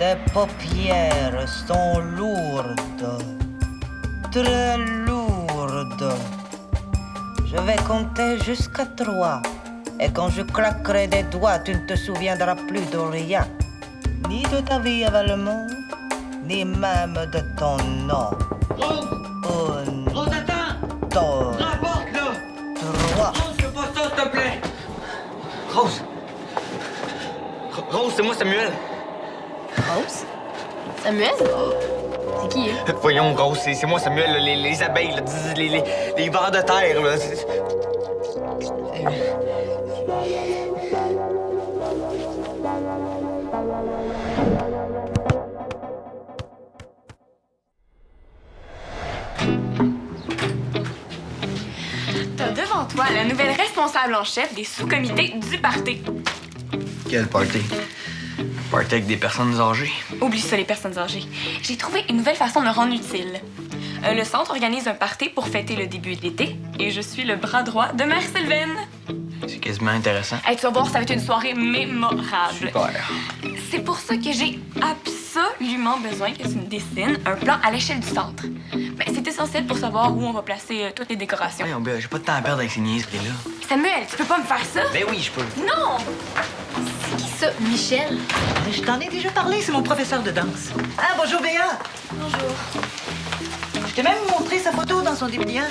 Tes paupières sont lourdes, très lourdes. Je vais compter jusqu'à 3. Et quand je claquerai des doigts, tu ne te souviendras plus de rien. Ni de ta vie avec le monde, ni même de ton nom. Rose! Rose, attends! Deux, La porte, là! 3. Rose, fais pas ça, s'il te plaît! Rose! Rose, c'est moi, Samuel! Rose? Samuel? C'est qui, hein? Voyons, Rose, c'est moi, Samuel, là, les abeilles, là, les vers de terre, là. T'as devant toi la nouvelle responsable en chef des sous-comités du party. Quel party? Party avec des personnes âgées. Oublie ça, les personnes âgées. J'ai trouvé une nouvelle façon de me rendre utile. Le centre organise un party pour fêter le début de l'été et je suis le bras droit de Mère Sylvaine. C'est quasiment intéressant. Hey, tu vas voir, ça va être une soirée mémorable. Super. C'est pour ça que j'ai absolument besoin que tu me dessines un plan à l'échelle du centre. Ben, c'est essentiel pour savoir où on va placer toutes les décorations. Voyons, Ben, j'ai pas de temps à perdre avec ces niaiseries-là. Samuel, tu peux pas me faire ça? Ben oui, je peux. Non! C'est qui ça? Michel? Je t'en ai déjà parlé, c'est mon professeur de danse. Ah, bonjour Béa. Bonjour. Je t'ai même montré sa photo dans son dépliant.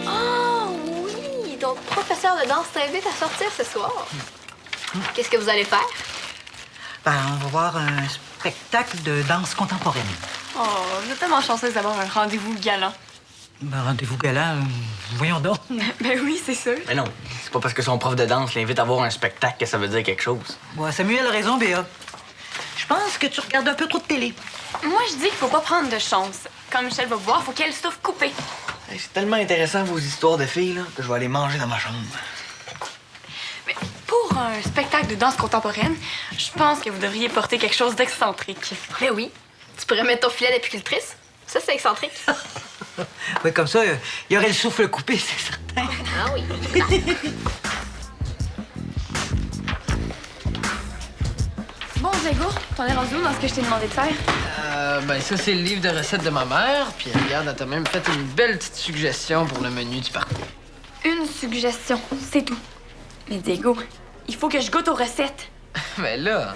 Ah oui! Donc, professeur de danse t'invite à sortir ce soir. Qu'est-ce que vous allez faire? Ben, on va voir un spectacle de danse contemporaine. Oh, je suis tellement chanceuse d'avoir un rendez-vous galant. Ben, rendez-vous galant, voyons donc. Ben oui, c'est sûr. Mais non, c'est pas parce que son prof de danse l'invite à voir un spectacle que ça veut dire quelque chose. Bon, Samuel a raison, Béa. Je pense que tu regardes un peu trop de télé. Moi, je dis qu'il faut pas prendre de chance. Quand Michel va voir, faut qu'elle souffle coupée. Hey, c'est tellement intéressant, vos histoires de filles, là, que je vais aller manger dans ma chambre. Mais pour un spectacle de danse contemporaine, je pense que vous devriez porter quelque chose d'excentrique. Ben oui. Tu pourrais mettre ton filet d'apicultrice. Ça, c'est excentrique. Oui, comme ça, il y aurait le souffle coupé, c'est certain. Ah oui. Bon, Diego, t'en es rendu où dans ce que je t'ai demandé de faire? Ben ça, c'est le livre de recettes de ma mère. Puis regarde, elle t'a même fait une belle petite suggestion pour le menu du party. Une suggestion, c'est tout. Mais Diego, il faut que je goûte aux recettes. Mais là,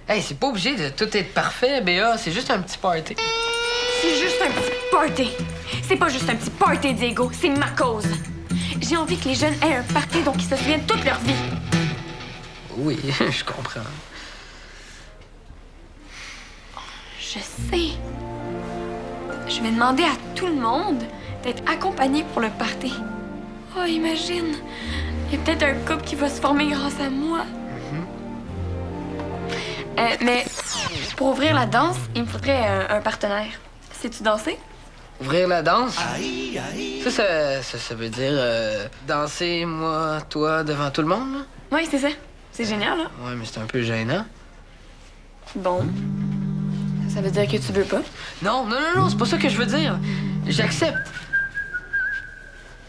hey, c'est pas obligé de tout être parfait, Béa. C'est juste un petit party. C'est juste un petit party. C'est pas juste un petit party, Diego. C'est ma cause. J'ai envie que les jeunes aient un party dont ils se souviennent toute leur vie. Oui, je comprends. Je sais. Je vais demander à tout le monde d'être accompagné pour le party. Oh, imagine. Il y a peut-être un couple qui va se former grâce à moi. Mais pour ouvrir la danse, il me faudrait un partenaire. Sais-tu danser? Ouvrir la danse? Ça veut dire danser, moi, toi, devant tout le monde, là? Oui, c'est ça. C'est génial, là. Ouais, mais c'est un peu gênant. Bon. Ça veut dire que tu veux pas? Non, c'est pas ça que je veux dire. J'accepte.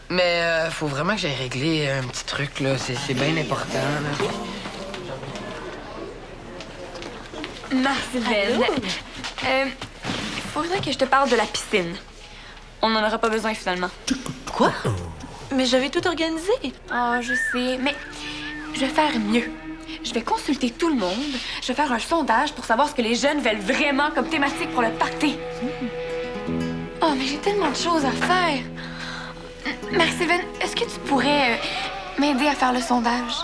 Mais faut vraiment que j'aille régler un petit truc, là. C'est bien important, là. Marcel. Faudrait que je te parle de la piscine. On n'en aura pas besoin, finalement. Quoi? Mais j'avais tout organisé. Ah, je sais, mais je vais faire mieux. Je vais consulter tout le monde. Je vais faire un sondage pour savoir ce que les jeunes veulent vraiment comme thématique pour le party. Oh, mais j'ai tellement de choses à faire. Marie-Sylvaine, est-ce que tu pourrais m'aider à faire le sondage?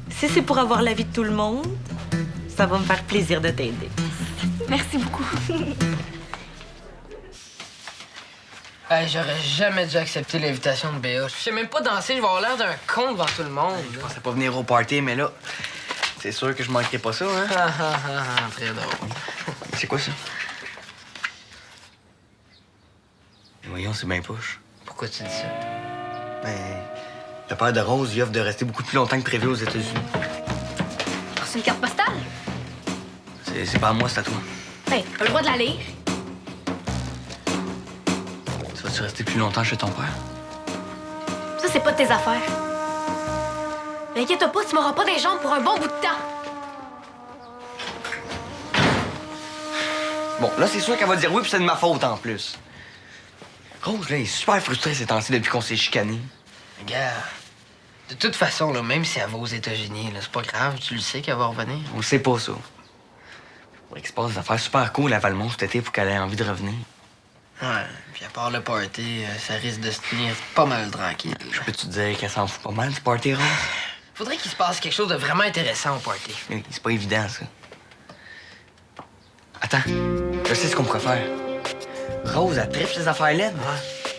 Si c'est pour avoir l'avis de tout le monde, ça va me faire plaisir de t'aider. Merci beaucoup. Hey, j'aurais jamais dû accepter l'invitation de Béa. Je sais même pas danser, je vais avoir l'air d'un con devant tout le monde. Je pensais pas venir au party, mais là, c'est sûr que je manquerai pas ça, hein? Très drôle. C'est quoi ça? Voyons, c'est bien poche. Pourquoi tu dis ça? Ben, le père de Rose lui offre de rester beaucoup plus longtemps que prévu aux États-Unis. C'est une carte postale? C'est pas à moi, c'est à toi. Hey, t'as pas le droit de la lire. Tu vas-tu rester plus longtemps chez ton père? Ça, c'est pas de tes affaires. Mais inquiète-toi pas, tu m'auras pas des jambes pour un bon bout de temps. Bon, là, c'est sûr qu'elle va dire oui, puis c'est de ma faute en plus. Rose, là, elle est super frustrée ces temps-ci depuis qu'on s'est chicané. Regarde. De toute façon, là, même si elle va aux États-Unis, là, c'est pas grave, tu le sais qu'elle va revenir. On sait pas ça. Faudrait qu'il se passe des affaires super cool à Valmont cet été pour qu'elle ait envie de revenir. Ouais, puis à part le party, ça risque de se tenir pas mal tranquille. Je peux te dire qu'elle s'en fout pas mal du party, Rose? Faudrait qu'il se passe quelque chose de vraiment intéressant au party. Oui, c'est pas évident, ça. Attends, je sais ce qu'on pourrait faire. Rose, elle tripe ces affaires LED. Ouais.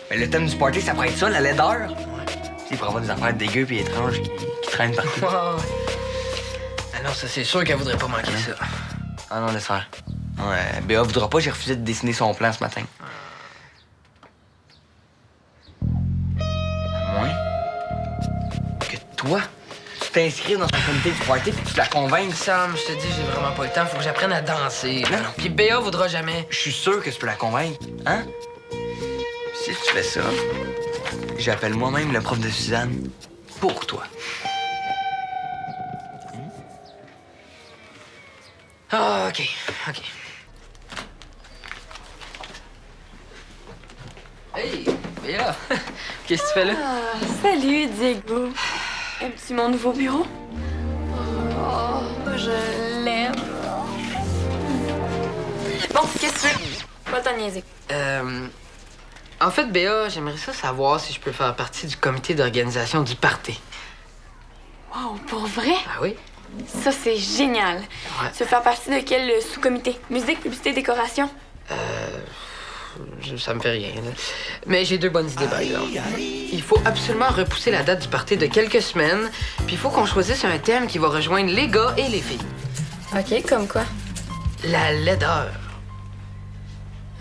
Mais le thème du party, ça pourrait être ça, la laideur. Ouais. Il pourrait y avoir des affaires dégueu puis étranges qui traînent partout. Ouais. Ah non, ça, c'est sûr qu'elle voudrait pas manquer ça. Ah non, laisse faire. Ouais, Béa voudra pas, j'ai refusé de dessiner son plan ce matin. À moins que toi, tu t'inscris dans son comité du party puis que tu la convainques. Sam, je te dis, j'ai vraiment pas le temps. Faut que j'apprenne à danser. Non, non. Puis Béa voudra jamais. Je suis sûr que tu peux la convaincre. Hein? Si tu fais ça, j'appelle moi-même le prof de Suzanne pour toi. Ah, OK. OK. Hey, Béa! Qu'est-ce que tu fais là? Ah, salut, Diego. Aimes-tu mon nouveau bureau? Oh, je l'aime. Bon, qu'est-ce que tu veux? Pas t'en niaiser. En fait, Béa, j'aimerais ça savoir si je peux faire partie du comité d'organisation du party. Wow, pour vrai? Ah oui? Ça, c'est génial. Ouais. Tu veux faire partie de quel sous-comité? Musique, publicité, décoration? Ça me fait rien, là. Mais j'ai deux bonnes idées, par exemple. Il faut absolument repousser la date du party de quelques semaines, puis il faut qu'on choisisse un thème qui va rejoindre les gars et les filles. OK, comme quoi? La laideur.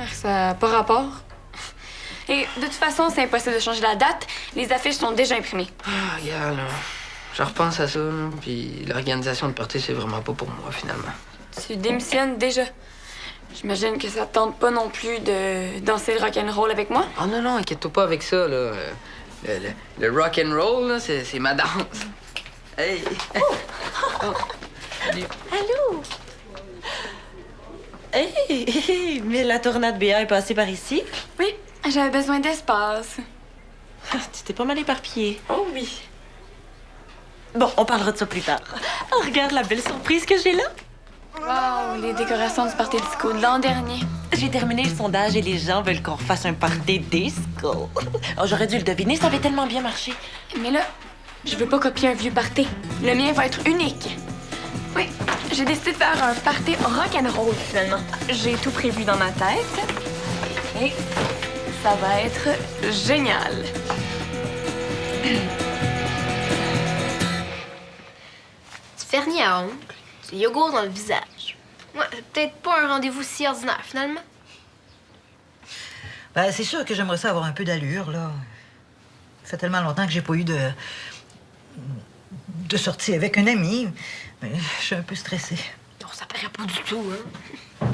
Ah, ça n'a pas rapport. Et de toute façon, c'est impossible de changer la date. Les affiches sont déjà imprimées. Ah, regarde, là. Je repense à ça, là, puis l'organisation de party, c'est vraiment pas pour moi, finalement. Tu démissionnes déjà. J'imagine que ça te tente pas non plus de danser le rock'n'roll avec moi. Oh non, non, inquiète-toi pas avec ça, là. Le rock and roll, là, c'est ma danse. Hey! Oh. Salut. Allô? Hey, mais la tornade BA est passée par ici? Oui, j'avais besoin d'espace. Ah, tu t'es pas mal éparpillée. Oh oui. Bon, on parlera de ça plus tard. Oh, regarde la belle surprise que j'ai là. Wow, les décorations du party disco de l'an dernier. J'ai terminé le sondage et les gens veulent qu'on fasse un party disco. Oh, j'aurais dû le deviner, ça avait tellement bien marché. Mais là, je veux pas copier un vieux party. Le mien va être unique. Oui, j'ai décidé de faire un party rock'n'roll finalement. J'ai tout prévu dans ma tête. Et ça va être génial. Du vernis à ongles, du yogourt dans le visage. Ouais, peut-être pas un rendez-vous si ordinaire, finalement. Ben, c'est sûr que j'aimerais ça avoir un peu d'allure, là. Ça fait tellement longtemps que j'ai pas eu de sortie avec un ami. Mais je suis un peu stressée. Non, ça paraît pas du tout, hein.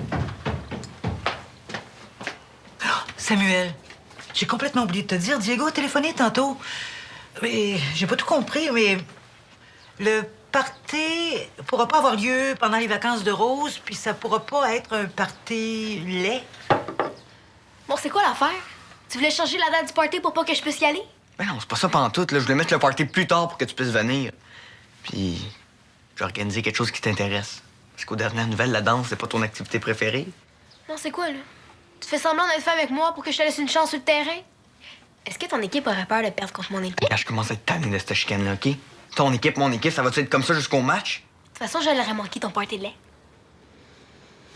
Oh, Samuel, j'ai complètement oublié de te dire. Diego a téléphoné tantôt. Mais j'ai pas tout compris, mais le party pourra pas avoir lieu pendant les vacances de Rose, puis ça pourra pas être un party laid. Bon, c'est quoi l'affaire? Tu voulais changer la date du party pour pas que je puisse y aller? Ben non, c'est pas ça pantoute, là. Je voulais mettre le party plus tard pour que tu puisses venir. Puis, j'ai organisé quelque chose qui t'intéresse. Parce qu'aux dernières nouvelles, la danse, c'est pas ton activité préférée. Non, c'est quoi, là? Tu fais semblant d'être fait avec moi pour que je te laisse une chance sur le terrain? Est-ce que ton équipe aurait peur de perdre contre mon équipe? Là, je commence à être tanné de cette chicane-là, OK? Ton équipe, mon équipe, ça va être comme ça jusqu'au match? De toute façon, je l'aurais manqué ton party de lait.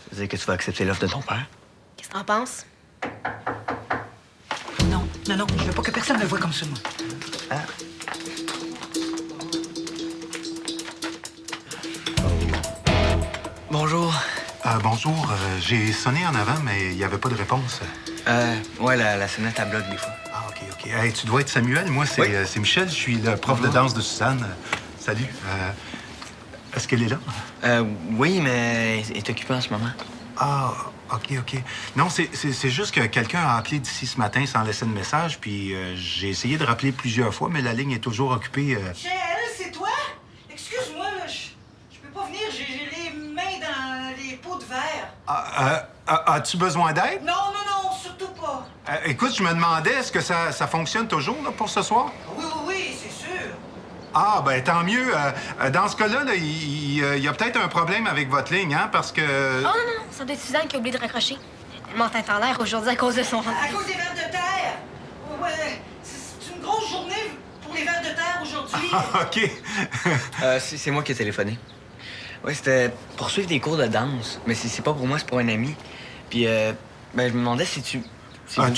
Ça veut dire que tu vas accepter l'offre de ton père? Qu'est-ce que t'en penses? Non, non, non, je veux pas que personne me voie comme ça, moi. Hein? Bonjour. Bonjour, j'ai sonné en avant, mais il n'y avait pas de réponse. Ouais, la sonnette à bloc, des fois. Ah, OK, OK. Hey, tu dois être Samuel. Moi, c'est Oui. c'est Michel. Je suis le prof de danse de Suzanne. Salut. Est-ce qu'elle est là? Oui, mais elle est occupée en ce moment. Ah, OK, OK. Non, c'est juste que quelqu'un a appelé d'ici ce matin sans laisser de message, puis j'ai essayé de rappeler plusieurs fois, mais la ligne est toujours occupée. Michel, c'est toi? Excuse-moi, là, je peux pas venir, j'ai les mains dans les pots de verre. As-tu besoin d'aide? Non, non, non, surtout pas. Écoute, je me demandais, est-ce que ça fonctionne toujours là, pour ce soir? Oui, oui, oui, c'est sûr. Ah, ben tant mieux. Dans ce cas-là, là, il y a peut-être un problème avec votre ligne, hein, parce que... Oh non, non, ça doit être Suzanne qui a oublié de raccrocher. Elle est tellement tête en l'air aujourd'hui à cause de son À cause des vers de terre. Ouais, c'est une grosse journée pour les vers de terre aujourd'hui. OK. C'est moi qui ai téléphoné. Oui, c'était pour suivre des cours de danse. Mais c'est pas pour moi, c'est pour un ami. Puis, ben, je me demandais si tu... Si vous-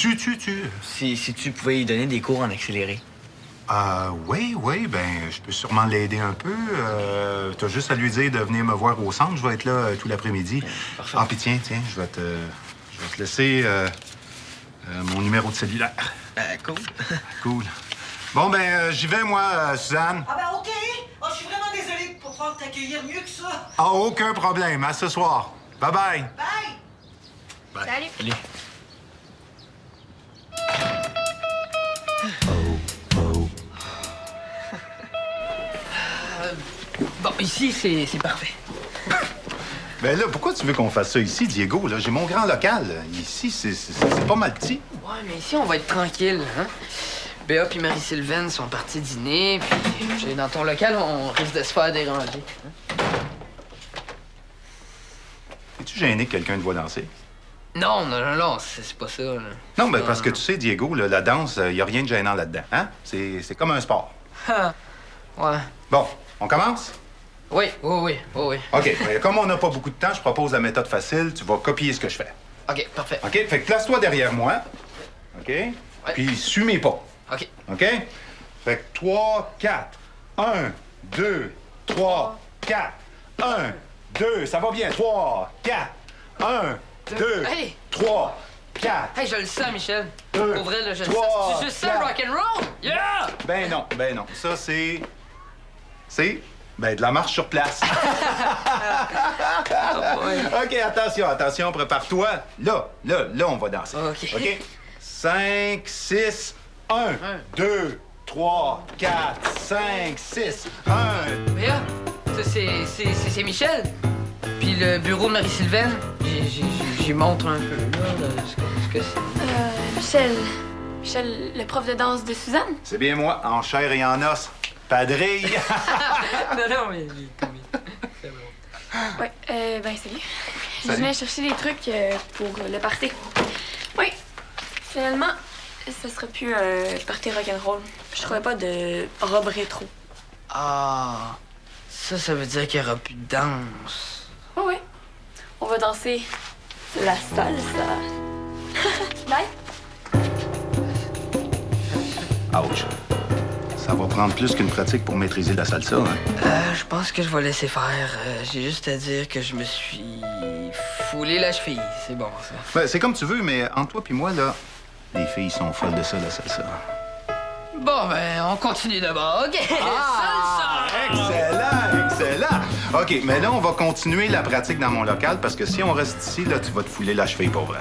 si tu pouvais lui donner des cours en accéléré. Oui, ben, je peux sûrement l'aider un peu. T'as juste à lui dire de venir me voir au centre. Je vais être là tout l'après-midi. Parfait. Ah, puis tiens, je vais te laisser mon numéro de cellulaire. Cool. Cool. Bon, ben, j'y vais, moi, Suzanne. Ah ben OK. Oh, je suis vraiment désolée pour pouvoir t'accueillir mieux que ça. Ah, aucun problème. À ce soir. Bye-bye. Bye. Salut. Salut. Bon, ici, c'est parfait. Ben là, pourquoi tu veux qu'on fasse ça ici, Diego? Là, j'ai mon grand local. Ici, c'est pas mal petit. Ouais, mais ici, on va être tranquille, hein? Béa puis Marie-Sylvaine sont partis dîner, puis dans ton local, on risque de se faire déranger. Hein? Es-tu gêné que quelqu'un te voit danser? Non, c'est pas ça, là. Non, mais parce que tu sais, Diego, là, la danse, il a rien de gênant là-dedans, hein? C'est comme un sport. Ah, ouais. Bon, on commence? Oui. OK. Ben, comme on n'a pas beaucoup de temps, je propose la méthode facile. Tu vas copier ce que je fais. OK, parfait. OK? Fait que place-toi derrière moi. OK? Puis suis mes pas. OK. OK? Fait que 3, 4. 1, 2, 3, 4. 1, 2. Ça va bien. 3, 4. 1, 2, Hey! 3, 4. Hey, je le sens, Michel. Deux, Pour vrai, là, je le trois, sens. C'est juste ça, quatre. rock'n'roll? Yeah! Ben non. Ça, c'est... Ben, de la marche sur place. OK, attention, prépare-toi. Là, on va danser. OK. 5, 6, 1, 2, 3, 4, 5, 6, 1. Béa, ça, c'est Michel. Puis le bureau de Marie-Sylvaine, j'y montre un peu, là, ce que c'est. Michel, le prof de danse de Suzanne? C'est bien moi, en chair et en os. Padrille. non, mais... Ouais, ben salut. Je Salut. venais chercher des trucs pour le party. Oui, finalement, ça sera plus un party rock'n'roll. Je trouvais pas de robe rétro. Ah, ça veut dire qu'il n'y aura plus de danse. Oh oui, on va danser la salsa. Bye. Ouch. Ça va prendre plus qu'une pratique pour maîtriser la salsa, hein? Je pense que je vais laisser faire. J'ai juste à dire que je me suis foulé la cheville. C'est bon, ça. Ben, c'est comme tu veux, mais entre toi puis moi, là, les filles sont folles de ça, la salsa. Bon, ben, on continue d'abord. OK. Excellent! OK, mais là, on va continuer la pratique dans mon local parce que si on reste ici, là, tu vas te fouler la cheville pour vrai.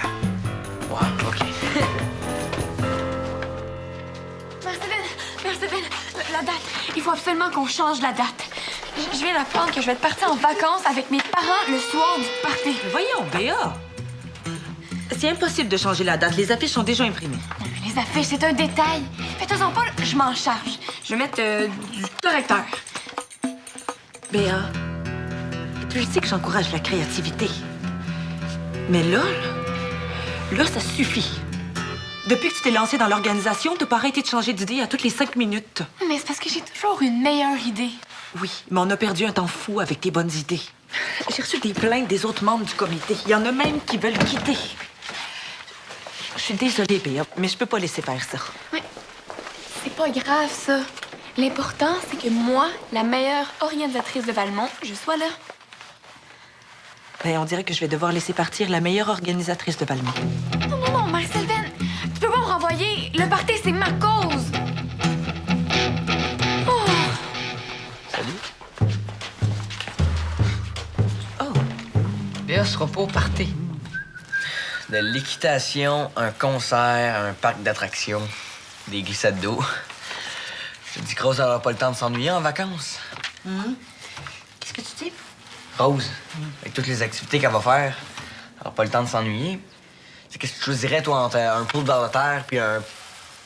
Ouais, OK. Marceline, la date. Il faut absolument qu'on change la date. Je viens d'apprendre que je vais être partie en vacances avec mes parents le soir du party. Mais voyons, Béa. C'est impossible de changer la date. Les affiches sont déjà imprimées. Les affiches, c'est un détail. Faites-en pas, je m'en charge. Je vais mettre du correcteur. Béa, tu sais que j'encourage la créativité. Mais là, ça suffit. Depuis que tu t'es lancée dans l'organisation, t'as pas arrêté de changer d'idée à toutes les 5 minutes. Mais c'est parce que j'ai toujours une meilleure idée. Oui, mais on a perdu un temps fou avec tes bonnes idées. J'ai reçu des plaintes des autres membres du comité. Il y en a même qui veulent quitter. Je suis désolée, Béa, mais je peux pas laisser faire ça. Mais c'est pas grave, ça. L'important, c'est que moi, la meilleure organisatrice de Valmont, je sois là. Ben, on dirait que je vais devoir laisser partir la meilleure organisatrice de Valmont. Non, Marcel-Ben, tu peux pas me renvoyer. Le party, c'est ma cause. Oh. Salut. Oh, Béa sera pas au party. De l'équitation, un concert, un parc d'attractions, des glissades d'eau. Je te dis que Rose n'aura pas le temps de s'ennuyer en vacances. qu'est-ce que tu dis? Rose, avec toutes les activités qu'elle va faire, aura pas le temps de s'ennuyer. Qu'est-ce que tu choisirais, toi, entre un pool vers la terre puis un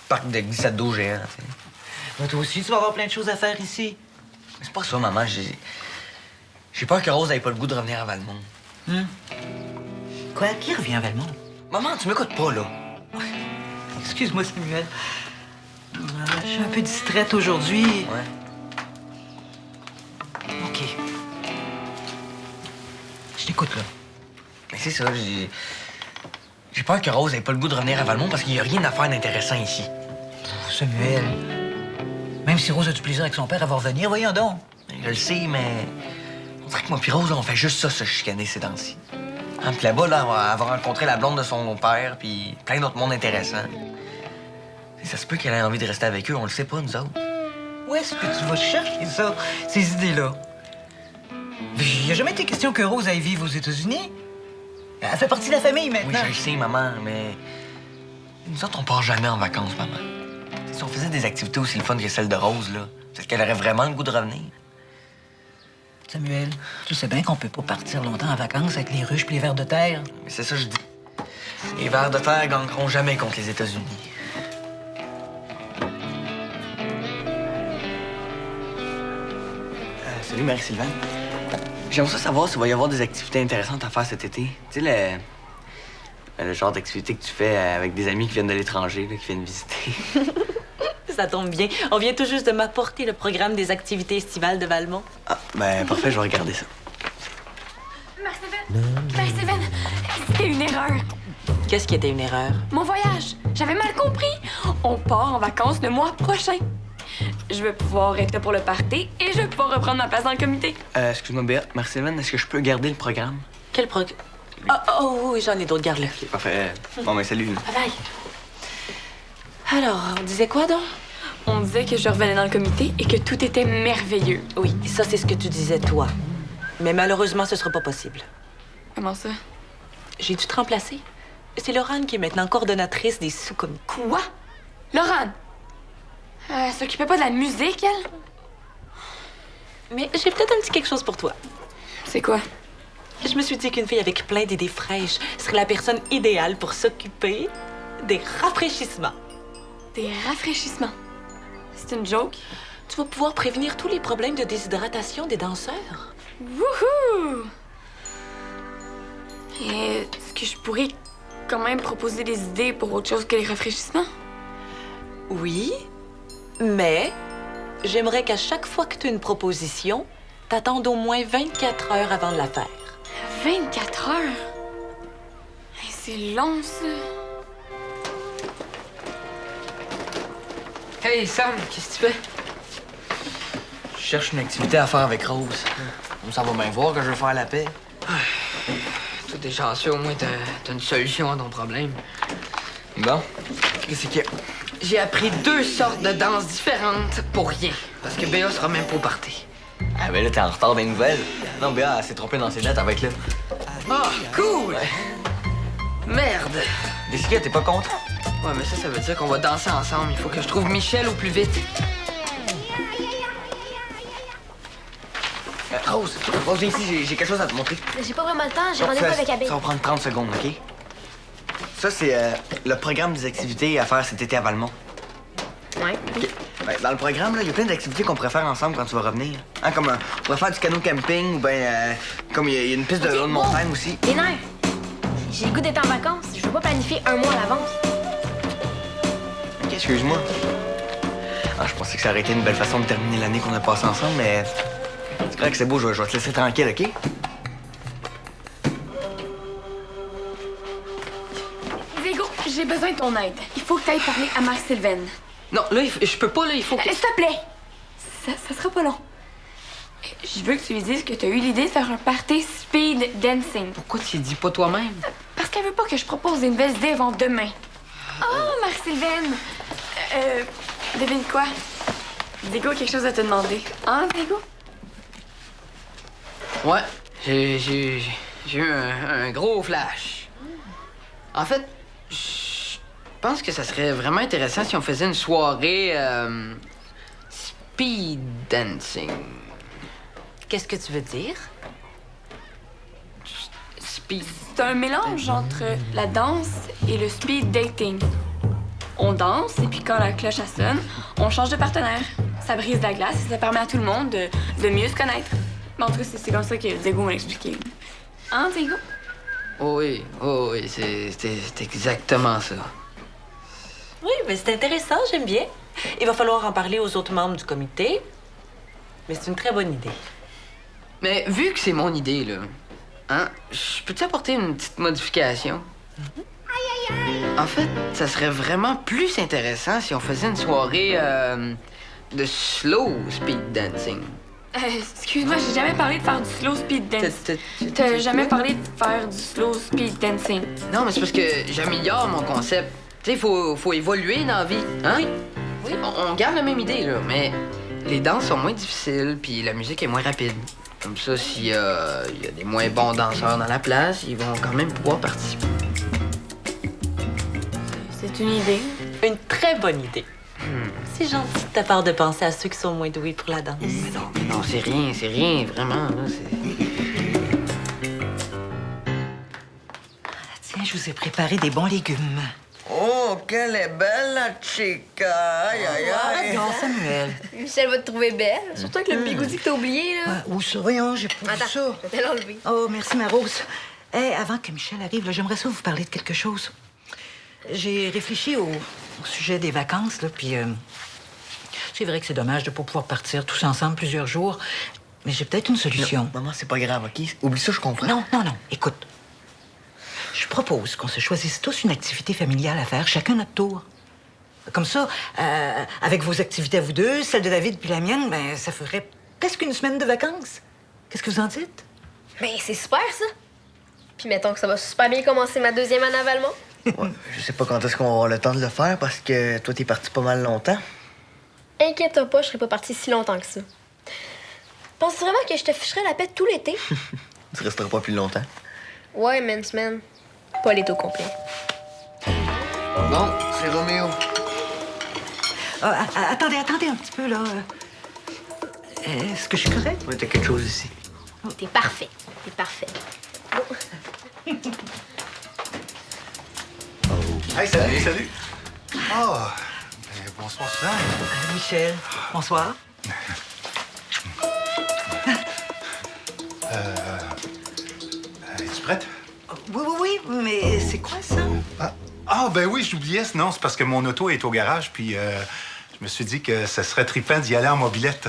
parc de glissade d'eau géant, tu sais? Ben, toi aussi, tu vas avoir plein de choses à faire ici. Mais c'est pas ça, maman. J'ai peur que Rose ait pas le goût de revenir à Valmont. Quoi? Qui revient à Valmont? Maman, tu m'écoutes pas, là. Excuse-moi, Samuel. Je suis un peu distraite aujourd'hui. Ouais. OK. Je t'écoute, là. Mais c'est ça, j'ai peur que Rose ait pas le goût de revenir à Valmont parce qu'il y a rien à faire d'intéressant ici. Samuel, même si Rose a du plaisir avec son père, elle va revenir, voyons donc. Je le sais, mais on dirait que moi puis Rose, là, on fait juste ça, se chicaner ces temps-ci. Hein, puis là-bas, là, elle va rencontrer la blonde de son père puis plein d'autres mondes intéressants. Ça se peut qu'elle ait envie de rester avec eux, on le sait pas, nous autres. Où est-ce que tu vas chercher ça, ces idées-là? Il n'y a jamais été question que Rose aille vivre aux États-Unis. Elle fait partie de la famille Oui, maintenant. je le sais, maman, mais nous autres, on part jamais en vacances, maman. Si on faisait des activités aussi le fun que celle de Rose, là, peut-être qu'elle aurait vraiment le goût de revenir. Samuel, tu sais bien qu'on peut pas partir longtemps en vacances avec les ruches et les vers de terre. Mais c'est ça que je dis. Les vers de terre gagneront jamais contre les États-Unis. Salut, Marie-Sylvaine. J'aimerais ça savoir s'il va y avoir des activités intéressantes à faire cet été. Tu sais, le genre d'activité que tu fais avec des amis qui viennent de l'étranger, là, qui viennent visiter. Ça tombe bien. On vient tout juste de m'apporter le programme des activités estivales de Valmont. Ah, ben parfait, je vais regarder ça. Marie-Sylvaine, c'était une erreur. Qu'est-ce qui était une erreur? Mon voyage, j'avais mal compris. On part en vacances le mois prochain. Je vais pouvoir être là pour le party et je vais pouvoir reprendre ma place dans le comité. Excuse-moi, Béa. Marie-Sylvaine, est-ce que je peux garder le programme? Quel programme? Oh oui, j'en ai d'autres, garde-le. Ok, parfait. Bon, ben salut. Bye. Alors, on disait quoi donc? On disait que je revenais dans le comité et que tout était merveilleux. Oui, ça c'est ce que tu disais toi. Mais malheureusement, ce sera pas possible. Comment ça? J'ai dû te remplacer. C'est Laurane qui est maintenant coordonnatrice des sous-comités. Quoi? Laurane? Elle s'occupait pas de la musique, elle? Mais j'ai peut-être un petit quelque chose pour toi. C'est quoi? Je me suis dit qu'une fille avec plein d'idées fraîches serait la personne idéale pour s'occuper des rafraîchissements. Des rafraîchissements? C'est une joke? Tu vas pouvoir prévenir tous les problèmes de déshydratation des danseurs. Wouhou! Et est-ce que je pourrais quand même proposer des idées pour autre chose que les rafraîchissements? Oui, mais j'aimerais qu'à chaque fois que tu as une proposition, t'attendes au moins 24 heures avant de la faire. 24 heures? Hey, c'est long, ça. Hey, Sam, qu'est-ce que tu fais? Je cherche une activité à faire avec Rose. Comme ça va bien voir que je veux faire la paix. Toi, t'es chanceux, au moins t'as une solution à ton problème. Bon, qu'est-ce qu'il y a? J'ai appris 2 sortes de danses différentes pour rien. Parce que Béa sera même pas au party. Ah ben là, t'es en retard des nouvelles. Non, Béa, elle s'est trompée dans ses lettres, elle va être là. Ah, cool! Merde! Décidé, t'es pas content? Ouais, mais ça veut dire qu'on va danser ensemble. Il faut que je trouve Michel au plus vite. Rose, viens ici, j'ai quelque chose à te montrer. J'ai pas vraiment le temps, j'ai rendez-vous avec Abby. Ça va prendre 30 secondes, OK? Ça, c'est le programme des activités à faire cet été à Valmont. Ouais. OK. Ben, dans le programme, il y a plein d'activités qu'on pourrait faire ensemble quand tu vas revenir. Hein, comme on pourrait faire du canot camping ou bien comme il y a une piste de vélo de montagne aussi. Les nerfs! J'ai le goût d'être en vacances. Je veux pas planifier un mois à l'avance. OK, excuse-moi. Ah, je pensais que ça aurait été une belle façon de terminer l'année qu'on a passée ensemble, mais c'est vrai que c'est beau, je vais te laisser tranquille, OK? Diego, j'ai besoin de ton aide. Il faut que tu ailles parler à Marie-Sylvaine. Non, là, je peux pas, là, il faut que... S'il te plaît! Ça sera pas long. Je veux que tu lui dises que tu as eu l'idée de faire un party speed dancing. Pourquoi tu y dis pas toi-même? Parce qu'elle veut pas que je propose des nouvelles idées avant demain. Oh, Marie-Sylvaine! Devine quoi? Diego a quelque chose à te demander. Hein, Diego? Ouais, j'ai eu un gros flash. En fait, je pense que ça serait vraiment intéressant si on faisait une soirée speed dancing. Qu'est-ce que tu veux dire? speed? C'est un mélange entre la danse et le speed dating. On danse, et puis quand la cloche elle sonne, on change de partenaire. Ça brise la glace et ça permet à tout le monde de mieux se connaître. Mais en tout cas, c'est comme ça que Diego m'a expliqué. Hein, Diego? Oh oui, c'est exactement ça. Oui, mais c'est intéressant, j'aime bien. Il va falloir en parler aux autres membres du comité. Mais c'est une très bonne idée. Mais vu que c'est mon idée, là, hein, je peux-tu apporter une petite modification? En fait, ça serait vraiment plus intéressant si on faisait une soirée de slow speed dancing. Excuse-moi, j'ai jamais parlé de faire du slow speed dance. T'as jamais parlé de faire du slow speed dancing. Non, mais c'est parce que j'améliore mon concept. Tu sais, faut évoluer dans la vie, hein? Oui. On garde la même idée, là, mais les danses sont moins difficiles, puis la musique est moins rapide. Comme ça, s'il y a des moins bons danseurs dans la place, ils vont quand même pouvoir participer. C'est une idée. Une très bonne idée. C'est gentil de ta part de penser à ceux qui sont moins doués pour la danse. Mais non, c'est rien, vraiment, là, Tiens, je vous ai préparé des bons légumes. Oh, qu'elle est belle, la chica! Aïe, aïe, aïe! Non, Samuel. Michel va te trouver belle. Surtout avec le bigoudi que t'as oublié, là. Où ça? Voyons, j'ai pas vu Attends, ça. je vais te l'enlever. Oh, merci, ma Rose. Avant que Michel arrive, là, j'aimerais ça vous parler de quelque chose. J'ai réfléchi au sujet des vacances, là, puis c'est vrai que c'est dommage de ne pas pouvoir partir tous ensemble plusieurs jours, mais j'ai peut-être une solution. Maman, c'est pas grave, OK? Oublie ça, je comprends. Non. Écoute, je propose qu'on se choisisse tous une activité familiale à faire, chacun notre tour. Comme ça, avec vos activités à vous deux, celle de David puis la mienne, ben ça ferait presque une semaine de vacances. Qu'est-ce que vous en dites? Ben, c'est super, ça. Puis mettons que ça va super bien commencer ma deuxième année à Valmont. Ouais, je sais pas quand est-ce qu'on va avoir le temps de le faire parce que toi, t'es parti pas mal longtemps. Inquiète-toi pas, je serai pas partie si longtemps que ça. Penses-tu vraiment que je te ficherais la paix tout l'été? Tu resteras pas plus longtemps. Ouais, mais une semaine. Pas l'été au complet. Bon, c'est Roméo. Attendez un petit peu, là. Est-ce que je suis correcte? Ouais, t'as quelque chose ici. T'es parfait. T'es parfait. Bon. Hey, salut! Oh, bonsoir, Suzanne. Michel, bonsoir. Es-tu prête? Oui, mais c'est quoi ça? Ben oui, j'oubliais. Non, c'est parce que mon auto est au garage, puis je me suis dit que ça serait trippant d'y aller en mobilette.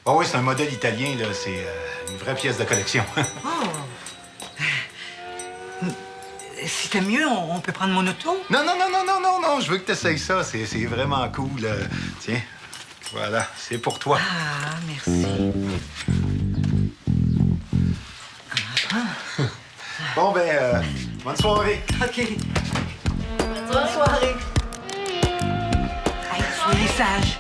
Oui, c'est un modèle italien, là. C'est une vraie pièce de collection. Si t'aimes mieux, on peut prendre mon auto? Non, je veux que tu essayes ça. C'est vraiment cool. Tiens, voilà, c'est pour toi. Ah, merci. Bon, bonne soirée. OK. Bonne soirée. Hey, soyez sages.